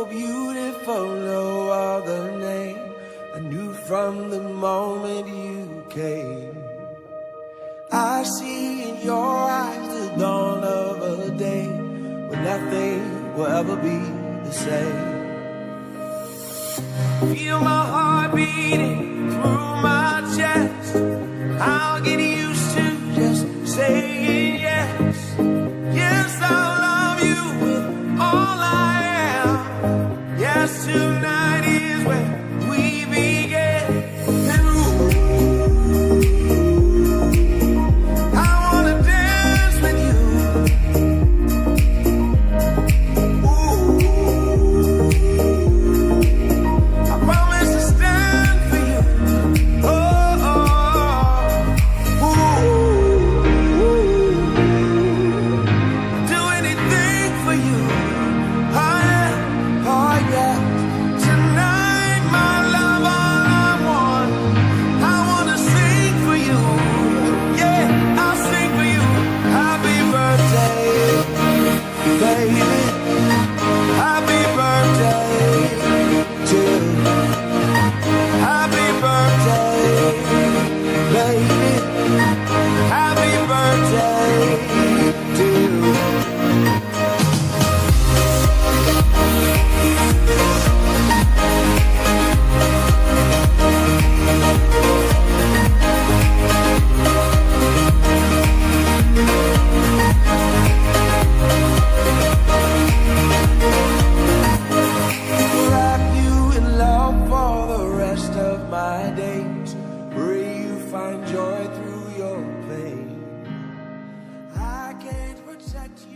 so beautiful, no other name. I knew from the moment you came. I see in your eyes the dawn of a day when nothing will ever be the same. Feel my heart beating through my chest. I'll get used to just saying yes. Yes, I'll love you with all I am. Yes, tonight is where we begin. And I wanna dance with you. I promise to stand for you. Oh, do anything for you. Oh yeah. Tonight, my love, all I want. I wanna sing for you. Yeah, I'll sing for you. Happy birthday, baby. Happy birthday to you. Happy birthday, baby. Happy birthday to you. Wrap you in love for the rest of my days. Pray you find joy through your pain. I can't protect you.